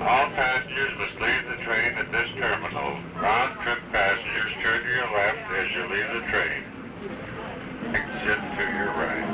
All passengers must leave the train at this terminal. Round-trip passengers turn to your left as you leave the train. Exit to your right.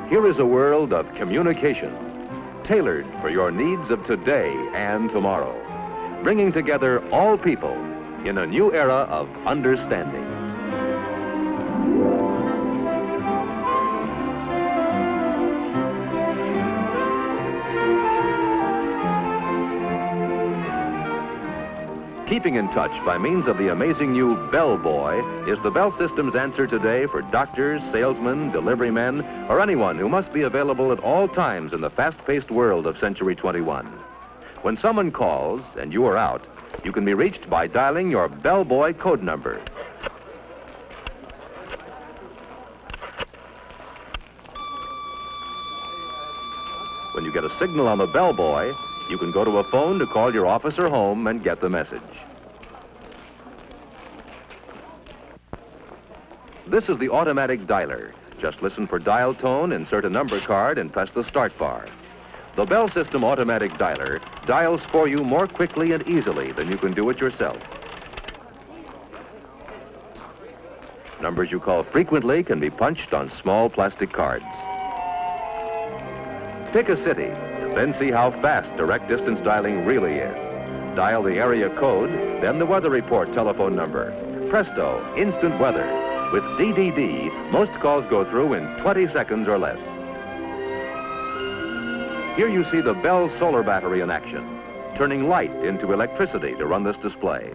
Here is a world of communication, tailored for your needs of today and tomorrow, bringing together all people in a new era of understanding. Keep keeping in touch by means of the amazing new Bell Boy is the Bell System's answer today for doctors, salesmen, delivery men, or anyone who must be available at all times in the fast-paced world of Century 21. When someone calls and you are out, you can be reached by dialing your Bell Boy code number. When you get a signal on the Bell Boy, you can go to a phone to call your office or home and get the message. This is the automatic dialer. Just listen for dial tone, insert a number card, and press the start bar. The Bell System automatic dialer dials for you more quickly and easily than you can do it yourself. Numbers you call frequently can be punched on small plastic cards. Pick a city, then see how fast direct distance dialing really is. Dial the area code, then the weather report telephone number. Presto, instant weather. With DDD, most calls go through in 20 seconds or less. Here you see the Bell solar battery in action, turning light into electricity to run this display.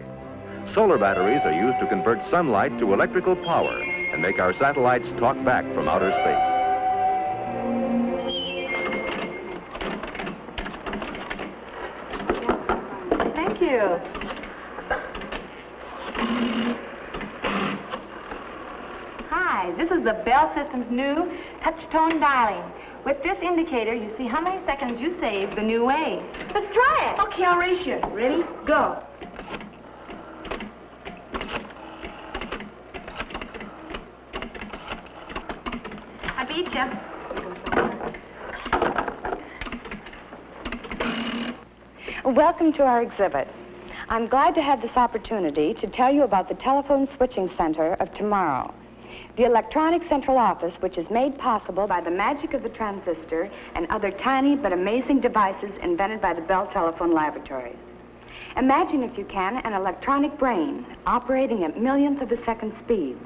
Solar batteries are used to convert sunlight to electrical power and make our satellites talk back from outer space. Thank you. Hi, this is the Bell System's new touch-tone dialing. With this indicator, you see how many seconds you saved the new way. Let's try it. Okay, I'll race you. Ready? Go. I beat you. Welcome to our exhibit. I'm glad to have this opportunity to tell you about the telephone switching center of tomorrow. The electronic central office, which is made possible by the magic of the transistor and other tiny but amazing devices invented by the Bell Telephone Laboratories. Imagine, if you can, an electronic brain operating at millionth of a second speeds.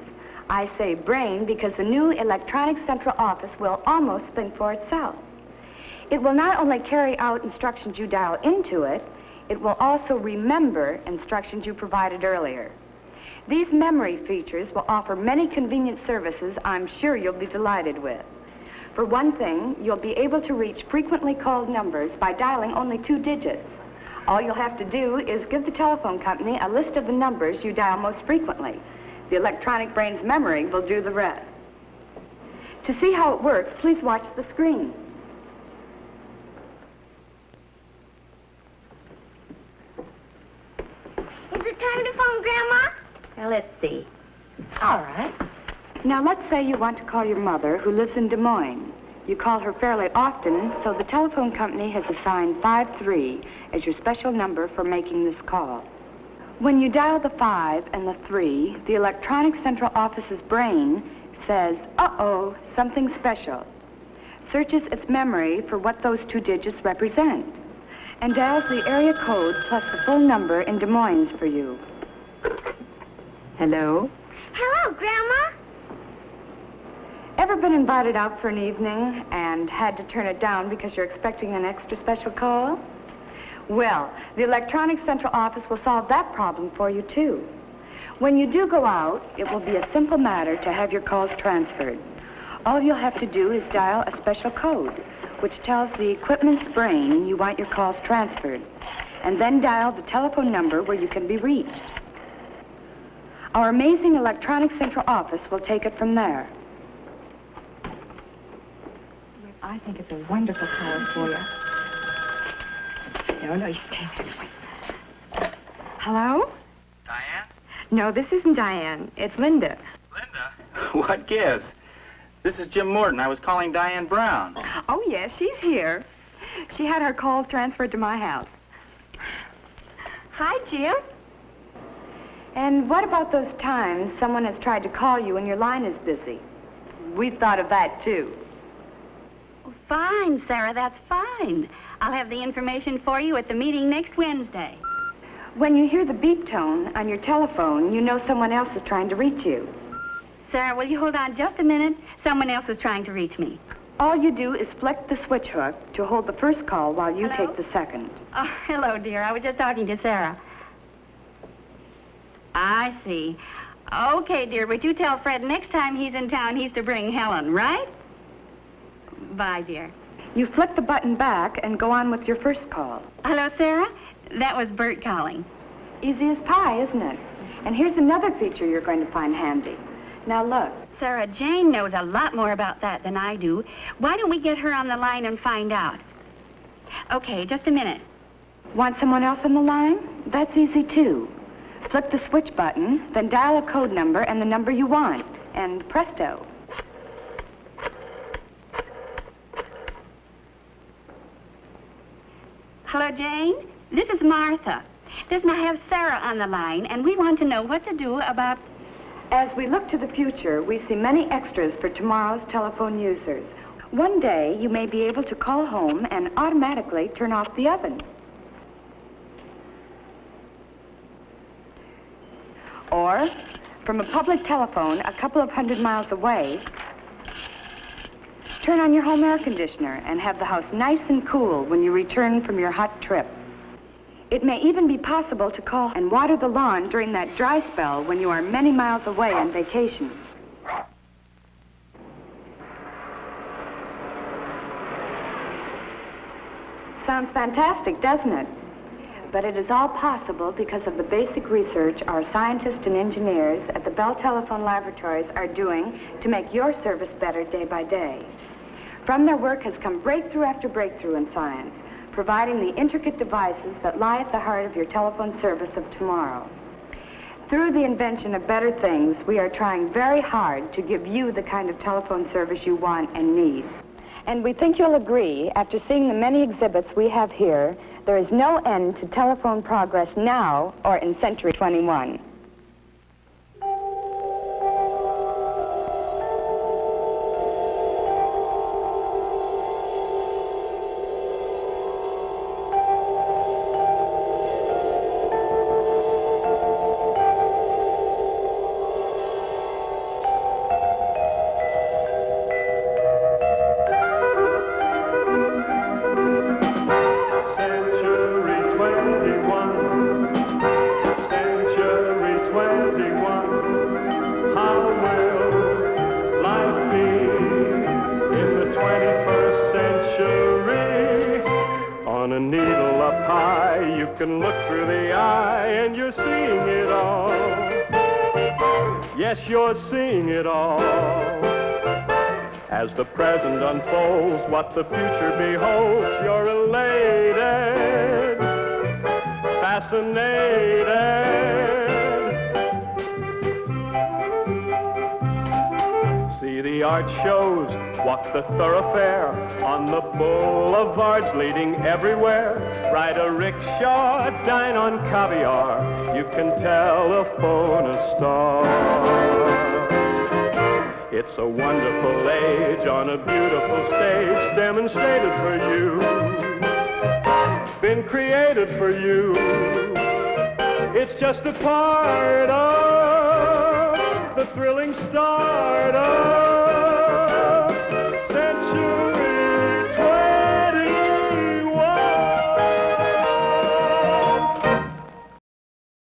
I say brain because the new electronic central office will almost think for itself. It will not only carry out instructions you dial into it, it will also remember instructions you provided earlier. These memory features will offer many convenient services I'm sure you'll be delighted with. For one thing, you'll be able to reach frequently called numbers by dialing only 2 digits. All you'll have to do is give the telephone company a list of the numbers you dial most frequently. The electronic brain's memory will do the rest. To see how it works, please watch the screen. Is it time to phone, Grandma? Now, let's see. All right. Now, let's say you want to call your mother, who lives in Des Moines. You call her fairly often, so the telephone company has assigned 53 as your special number for making this call. When you dial the 5 and the 3, the electronic central office's brain says, uh-oh, something special, searches its memory for what those 2 digits represent, and dials the area code plus the full number in Des Moines for you. Hello? Hello, Grandma. Ever been invited out for an evening and had to turn it down because you're expecting an extra special call? Well, the electronic central office will solve that problem for you, too. When you do go out, it will be a simple matter to have your calls transferred. All you'll have to do is dial a special code, which tells the equipment's brain you want your calls transferred, and then dial the telephone number where you can be reached. Our amazing electronic central office will take it from there. I think it's a wonderful call for you. No, you stay there. Hello? Diane? No, this isn't Diane. It's Linda. Linda? What gives? This is Jim Morton. I was calling Diane Brown. Oh, yes, she's here. She had her calls transferred to my house. Hi, Jim. And what about those times someone has tried to call you and your line is busy? We've thought of that, too. Fine, Sarah, that's fine. I'll have the information for you at the meeting next Wednesday. When you hear the beep tone on your telephone, you know someone else is trying to reach you. Sarah, will you hold on just a minute? Someone else is trying to reach me. All you do is flick the switch hook to hold the first call while you Hello? take the second. Oh, hello, dear. I was just talking to Sarah. I see. Okay, dear, but you tell Fred next time he's in town he's to bring Helen, right? Bye, dear. You flick the button back and go on with your first call. Hello, Sarah? That was Bert calling. Easy as pie, isn't it? And here's another feature you're going to find handy. Now look. Sarah, Jane knows a lot more about that than I do. Why don't we get her on the line and find out? Okay, just a minute. Want someone else on the line? That's easy, too. Flip the switch button, then dial a code number and the number you want. And presto. Hello, Jane? This is Martha. Listen, I have Sarah on the line, and we want to know what to do about... As we look to the future, we see many extras for tomorrow's telephone users. One day, you may be able to call home and automatically turn off the oven. Or, from a public telephone a couple of 100 miles away, turn on your home air conditioner and have the house nice and cool when you return from your hot trip. It may even be possible to call and water the lawn during that dry spell when you are many miles away on vacation. Sounds fantastic, doesn't it? But it is all possible because of the basic research our scientists and engineers at the Bell Telephone Laboratories are doing to make your service better day by day. From their work has come breakthrough after breakthrough in science, providing the intricate devices that lie at the heart of your telephone service of tomorrow. Through the invention of better things, we are trying very hard to give you the kind of telephone service you want and need. And we think you'll agree, after seeing the many exhibits we have here, there is no end to telephone progress now or in Century 21. can look through the eye and you're seeing it all. Yes, you're seeing it all. As the present unfolds, what the future beholds, you're elated, fascinated. See the art shows, walk the thoroughfare, on the boulevards leading everywhere. Ride a rickshaw, dine on caviar, you can telephone a star. It's a wonderful age on a beautiful stage, demonstrated for you, been created for you. It's just a part of the thrilling start of